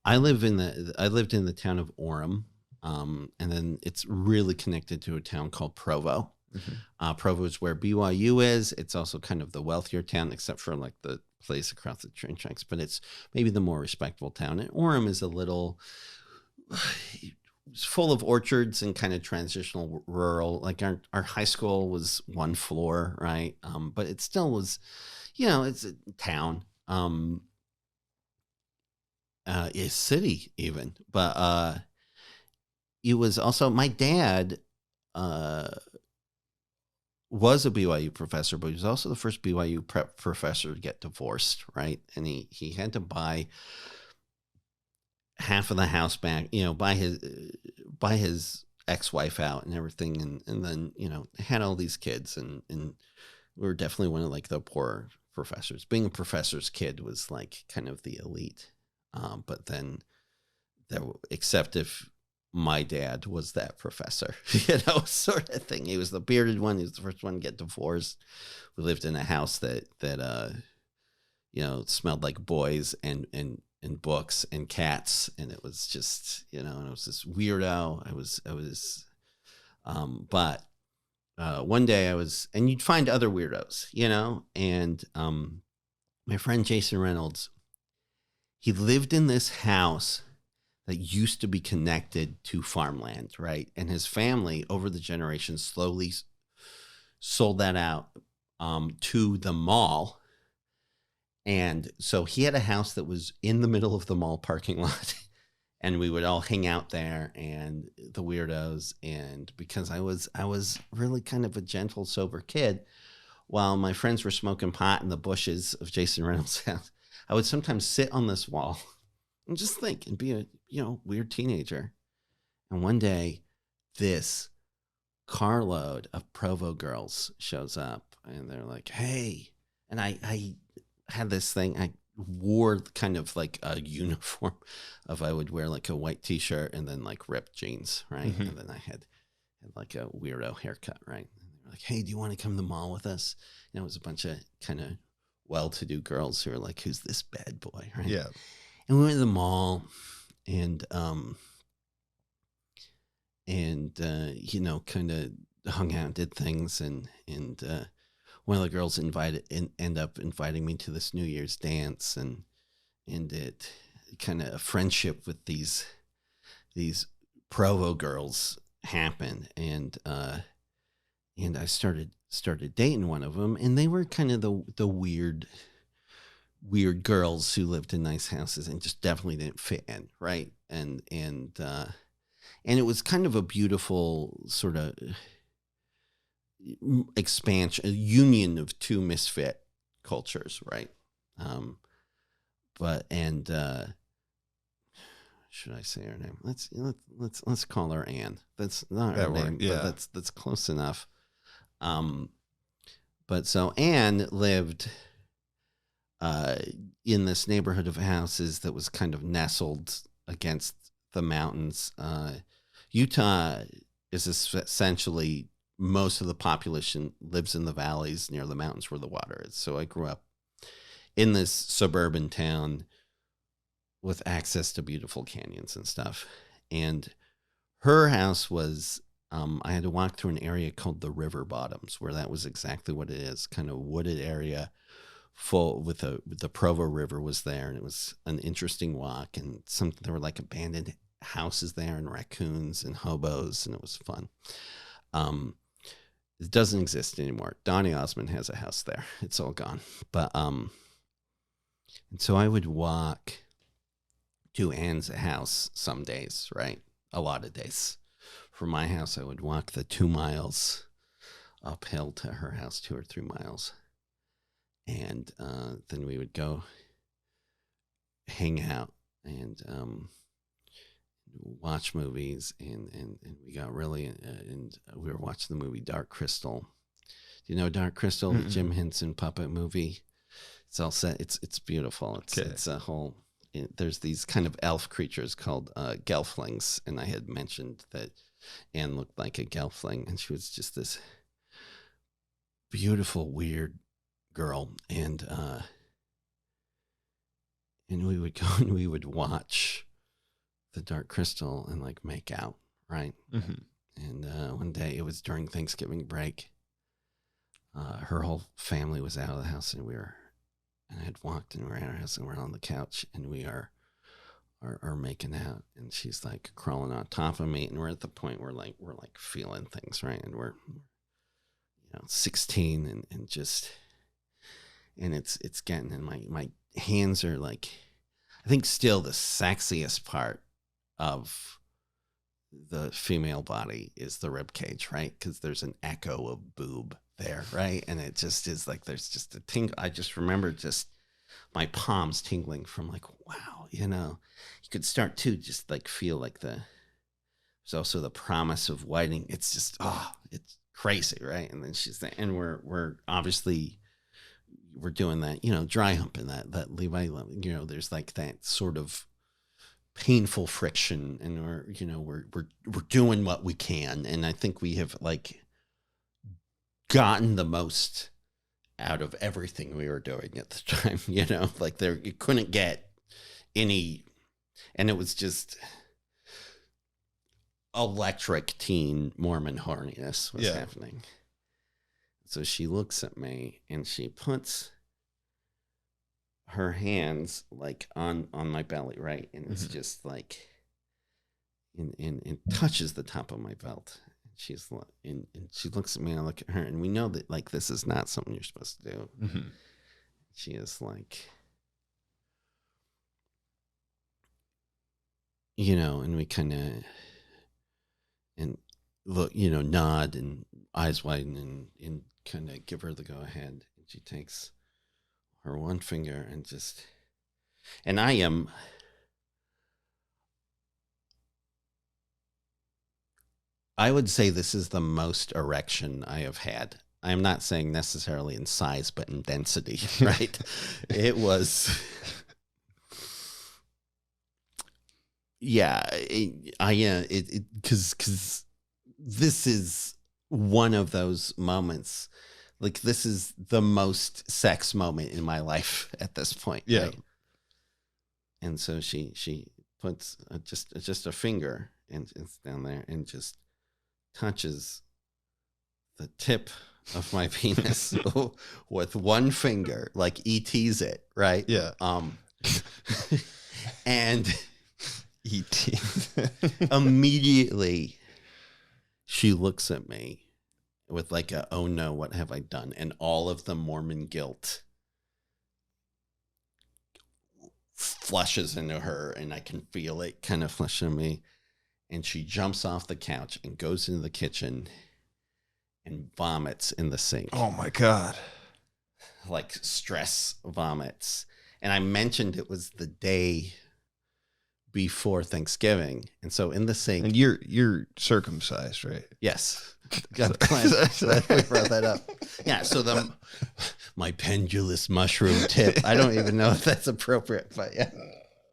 I lived in the town of Orem, and then it's really connected to a town called Provo. Provo is where BYU is. It's also kind of the wealthier town, except for like the place across the train tracks, but it's maybe the more respectable town. And Orem is a little it's full of orchards and kind of transitional rural. Like our high school was one floor, right? But it still was, it's a town. A city even, but it was also my dad was a BYU professor, but he was also the first BYU prep professor to get divorced, right? And he had to buy half of the house back, buy his ex-wife out and everything, and then had all these kids, and we were definitely one of like the poor professors. Being a professor's kid was like kind of the elite. But then except if my dad was that professor, sort of thing. He was the bearded one. He was the first one to get divorced. We lived in a house that smelled like boys and books and cats. And it was just, and it was this weirdo. But one day and you'd find other weirdos, and my friend Jason Reynolds, he lived in this house that used to be connected to farmland, right? And his family, over the generations, slowly sold that out to the mall. And so he had a house that was in the middle of the mall parking lot. And we would all hang out there, and the weirdos. And because I was really kind of a gentle, sober kid, while my friends were smoking pot in the bushes of Jason Reynolds' house, I would sometimes sit on this wall and just think and be a, weird teenager. And one day, this carload of Provo girls shows up, and they're like, hey. And I had this thing. I wore kind of like a uniform I would wear like a white t-shirt and then like ripped jeans, right? Mm-hmm. And then I had like a weirdo haircut, right? And they were like, hey, do you want to come to the mall with us? And it was a bunch of kind of well-to-do girls who were like, who's this bad boy, right? Yeah. And we went to the mall, and kind of hung out and did things, and one of the girls end up inviting me to this New Year's dance, and it kind of a friendship with these Provo girls happened, and I started dating one of them, and they were kind of the weird girls who lived in nice houses and just definitely didn't fit in, right? And it was kind of a beautiful sort of expansion, a union of two misfit cultures, right? Should I say her name? Let's call her Anne. That's not her name, but that's close enough. But so Anne lived in this neighborhood of houses that was kind of nestled against the mountains. Utah is essentially, most of the population lives in the valleys near the mountains where the water is. So I grew up in this suburban town with access to beautiful canyons and stuff. And her house was, I had to walk through an area called the River Bottoms, where that was exactly what it is, kind of wooded area full with the Provo River was there. And it was an interesting walk, and there were like abandoned houses there and raccoons and hobos, and it was fun. It doesn't exist anymore. Donny Osmond has a house there. It's all gone. But and so I would walk to Anne's house some days, right? A lot of days. From my house, I would walk the 2 miles uphill to her house, 2 or 3 miles. And then we would go hang out and watch movies, and we got really, and we were watching the movie Dark Crystal. Do you know Dark Crystal, the Jim Henson puppet movie? It's all set. It's beautiful. It's a whole. There's these kind of elf creatures called gelflings, and I had mentioned that Anne looked like a gelfling, and she was just this beautiful, weird girl, and we would go and we would watch the dark crystal and like make out, right? Mm-hmm. And one day, it was during Thanksgiving break. Her whole family was out of the house, and I had walked, and we were at our house, and we're on the couch, and we are making out, and she's like crawling on top of me, and we're at the point where we're feeling things, right? And we're 16 and just, and it's getting, and my hands are like, I think still the sexiest part of the female body is the rib cage, right? Because there's an echo of boob there, right? And it just is like, there's just a tingle. I just remember just my palms tingling from like, wow, you could start to just like feel like there's also the promise of whiting. It's just, it's crazy, right? And then she's there, and we're obviously, we're doing that, dry humping, that Levi, there's like that sort of painful friction, and we're doing what we can, and I think we have like gotten the most out of everything we were doing at the time, like you couldn't get any, and it was just electric teen Mormon horniness was happening. So she looks at me, and she puts her hands like on my belly, right? And it's just like, and touches the top of my belt. She's and she looks at me, and I look at her, and we know that like this is not something you're supposed to do. Mm-hmm. She is like, and we kind of, and look, nod and eyes widen, and kind of give her the go ahead. And she takes her one finger and just, and I would say this is the most erection I have had. I'm not saying necessarily in size, but in density, right? It was, because this is one of those moments. Like, this is the most sex moment in my life at this point. Yeah. Right? And so she puts just a finger, and it's down there, and just touches the tip of my penis with one finger, like ET's it, right? Yeah. And ET. Immediately she looks at me with like a, oh no, what have I done? And all of the Mormon guilt flushes into her, and I can feel it kind of flush in me. And she jumps off the couch and goes into the kitchen and vomits in the sink. Oh my God. Like stress vomits. And I mentioned it was the day before Thanksgiving. And so in the sink. And you're circumcised, right? Yes. Glad we brought that up. Yeah. So my pendulous mushroom tip. I don't even know if that's appropriate, but yeah.